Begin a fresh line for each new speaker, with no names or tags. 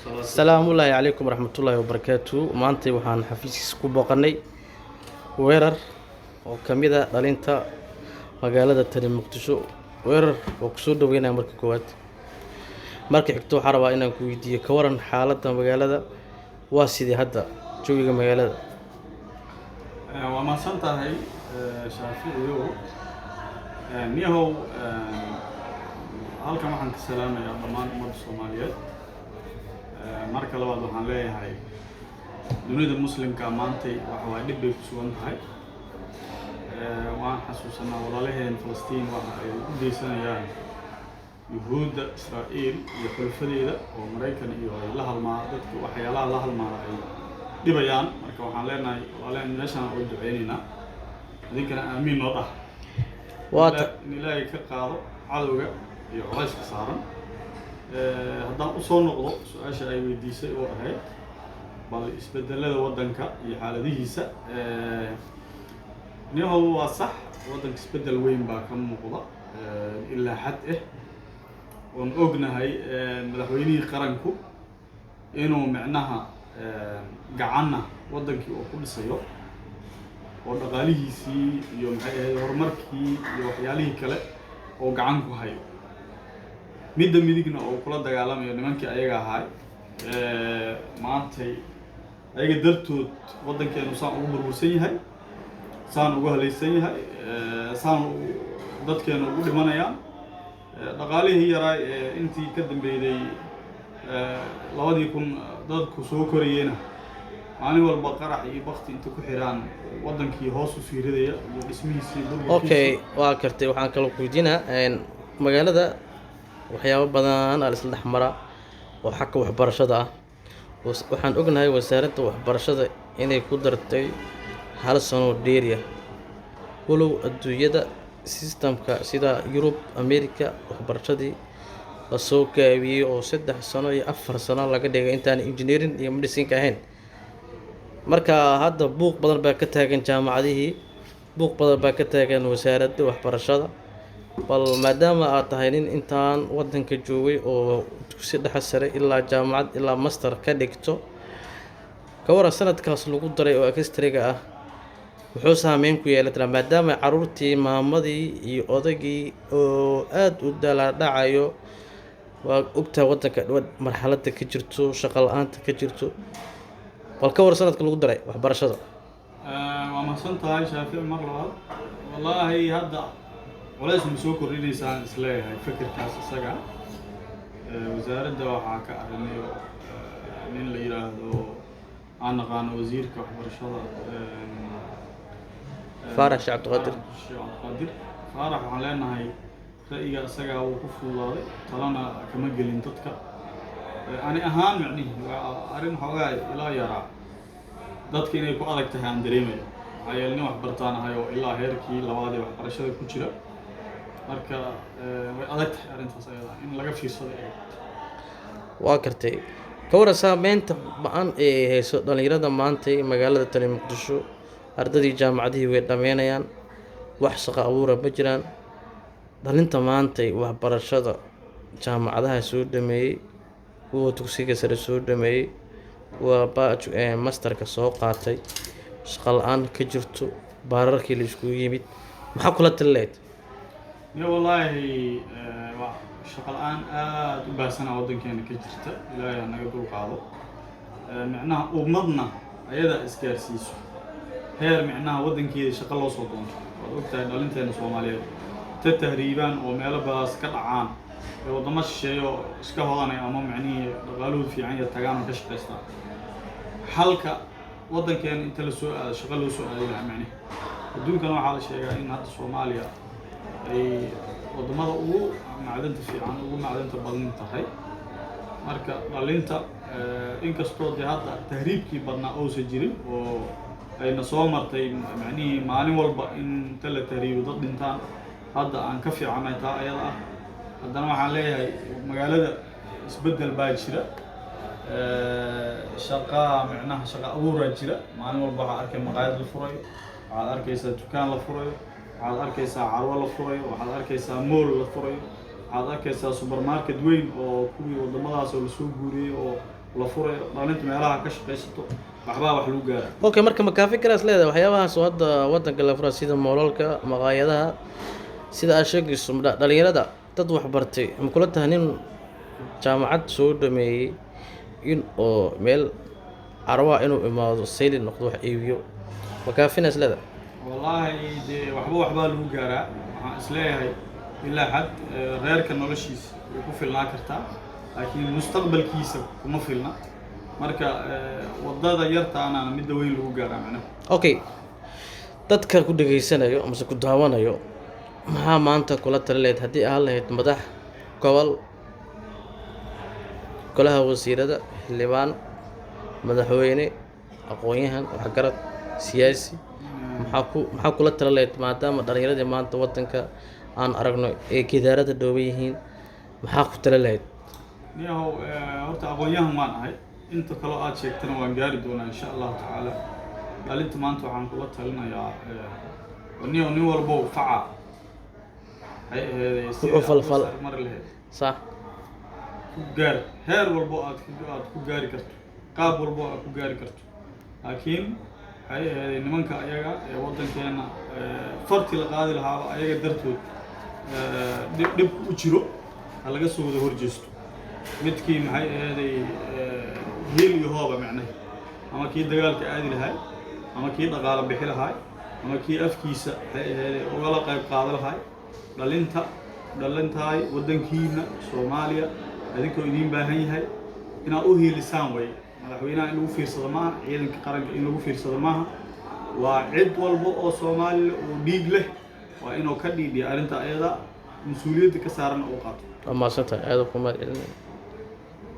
السلام الله عليكم ورحمة الله وبركاته. maanta waxaan xafiiskiisa ku booqanay weerar oo kamida dhalinta magaalada Tani Muqdisho. weerar oo ku soo dhaweynaa marka koowaad. marka xigto waxaan rabaa inaan ku weydiiyo ka waran xaaladda magaalada waa sidii hadda jawiga magaalada.
waa mahadsan tahay shaaficiyow niyahow halkan waxaan ka salaamayaa dhammaan ummadda Soomaaliyeed. marka labaad waxaan leeyahay dunida muslimka maantay waxa waa dhib bay ku sugan tahay. waan xasuusanaa walaalaheen Falastiin waxa ay u geysanayaan yuhuudda Israa'iil iyo xulfadeeda oo Mareykan iyo ay la halmaa dadka waxyaalaha la halmaa ay dhibayaan. marka waxaan leenahay walaaleen meeshan oo duceynaynaa idinkana aamiin noo dhah in ilaahay ka qaado cadowga iyo culayska saaran. haddaan u soo noqdo su-aasha ay weydiisay oo ahayd bal isbedelada waddanka iyo xaaladihiisa. niyahow waa sax waddanka isbedel weyn baa ka muuqda ilaa xad oon ognahay madaxweynihii qaranku inuu micnaha gacanna waddankii oo ku dhisayo oo dhaqaalihiisii iyo maxay ahayd horumarkii iyo waxyaalihii kale oo gacan ku hayo. midda midigna oo kula dagaalamayo nimankii ayaga ahaay maantay ayaga dartood waddankeenu saan ugu burbursan yahay, saan ugu halaysan yahay, saan dadkeenu ugu dhimanayaan. dhaqaalihii yaraa intii ka dambeeyay 2000 dadku soo korayeen maalin walba qarax iyo bakti inta ku xiraan waddankii hoos u sii ridaya iyo dhismihiisii burburkiisa.
okay waa kartay waxaan kala ku weydiinaa magaalada waxyaabo badan aan isla dhexmara oo xagga waxbarashada ah. waxaan ognahay wasaaradda waxbarashada inay ku dartay 1 sano dheeri ah walow adduunyada systemka sida Yurub America waxbarashadii la soo gaabiyay oo 3 sano iyo 4 sano laga dhigay intaan engineering iyo medicine ka ahayn. marka hadda buuq badan baa ka taagan jaamacadihii, buuq badan baa ka taagan wasaaradda waxbarashada. bal maadaama aad tahay nin intaan waddanka joogay oo dugsi dhexe sare ilaa jaamacad ilaa master ka dhigto, ka waran sanadkaas lagu daray oo extra-ga ah wuxuu saameyn ku yeelatay maadaama caruurtii maamadii iyo odaygii oo aad u dhacayo. waa ogtaa waddanka marxaladda ka jirto, shaqo la'aanta ka jirto. bal ka waran sanadka lagu daray waxbarashada.
waa mahadsan tahay shaafici mar labaad. wallaahi hadda culays ma soo kordhinaysaan isleeyahay fikirkaas isaga. wasaaradda waxaa ka arinayo nin la yiraahdo aan naqaano wasiirka waxbarashada
Faarax Cabdiqaadir.
faarax waxaan leenahay ra'yiga isaga uu ku fududaaday talana kama gelin dadka. ani ahaan macnihi waa arrin xoogaa ilaa yaraa dadka inay ku adag tahay aan dareemayo. maxaa yeelay nin waxbartaan ahay oo ilaa heerkii labaad ee waxbarashada ku jira. marka way adag tahay arrintaas ayada in laga fiirsado.
waa kartay ka waran saameynta ba'an ee hayso dhalinyarada maanta ee magaalada Tani Muqdisho. ardadii jaamacadihii way dhameynayaan, wax shaqo abuura ma jiraan. dhalinta maanta waxbarashada jaamacadaha soo dhameeyay, kuwa dugsiga sare soo dhameeyay, waa masterka soo qaatay, shaqo la'aan ka jirto, baararkii la iskugu yimid. maxaa kula talileed?
wallaahi waa shaqo la'aan aad u baahsana waddankeena ka jirta. ilaahay naga dul qaado. micnaha ummadna ayada isgaarsiiso heer micnaha waddankeeda shaqo loo soo doonto. waad ogtahay dhalinteena Soomaaliyeed ta tahriibaan oo meelo baas ka dhacaan ee waddamo shisheeyo iska hodanay ama macnihii dhaqaalahoodu fiican iyo tagaan ka shaqaystaan. halka waddankeena inta la soo aado shaqo loo soo aadi lahaa macnihi. adduunkana waxaa la sheegaa in hadda Soomaaliya ay waddamada ugu macdanta fiican ugu macdanta badan tahay. marka dhalinta inkastoo dee hadda tahriibkii badnaa uusan jirin oo ayna soo martay macnihii maalin walba in inta la tahriibo dad dhintaan, hadda aan ka fiicannay taa ayada ah. haddana waxaan leeyahay magaalada isbeddel baa jira. shaqa abuuraa jira. maalin walba waxaa arkay maqaayad la furayo, waxaad arkaysaa dukaan la furayo, waxaad arkaysaa carwo la furayo, waxaad arkaysaa mool la furayo, waxaad arkaysaa supermarket weyn oo kuwii waddamadaas oo lasoo guuriyey oo la furayo dhalinta meelaha ka shaqaysato waxbaa wax lagu gaara.
okay marka ma kaafi karaas leedahay waxyaabahaas oo hadda waddanka la fura sida moolalka maqaayadaha sida aad sheegayso dhalinyarada dad wax bartay ma kula tahay nin jaamacad soo dhameeyey in oo meel carwa inuu imaado sayli noqdo wax iibiyo ma kaafinaas leedahay
Wallahi dee waxbaa lagu gaaraa waxaan isleeyahay ilaa xad reerka noloshiisa way ku filnaa kartaa laakiin mustaqbalkiisa kuma filna marka wadada yartaana midda weyn lagu gaaraa macnaha.
okay dadka ku dhageysanayo ama ku daawanayo maxaa maanta kula talileed haddii aad lahayd madax gobol golaha wasiirada xildhibaan madaxweyne aqoon-yahan waxgarad siyaasi maxaa kula talileed maadaama dhalinyaradii maanta waddanka aan aragno ee gidaarada dhooban yihiin maxaa ku talileed
niyahow horta aqoon-yahan waan ahay inta kaloo aad sheegtana waan gaari doonaa insha allahu tacaala dhalinta maanta waxaan kula talinayaa nin walbo faca hay ahaydee
falfal
mar lahayd
صح
ku gaar heer walbo aad ku gaari karto qaab walbo aad ku gaari karto laakiin hay ahaydee nimanka ayaga ee waddankeena farti la qaadi lahaaba ayaga dartood dhib u jiro ha laga soo wada horjeesto midkii maxay ahaydee hiil iyo hooba macnaha ama kii dagaalka aadi lahay ama kii dhaqaale bixi lahay ama kii afkiisa hay ahaydee ugala qayb qaada lahay dhalintahay waddankiina Soomaaliya adinkoo idiin baahan yahay inaad u hiilisaan way madaxweynaha in lagu fiirsado maaha ciidanka qaranka in lagu fiirsado maaha waa cid walba oo Soomaaliya oo dhiig leh waa inuu ka dhiibiyo arrinta ayada mas'uuliyadda ka saaran oo qaato
ama santa aad ku maad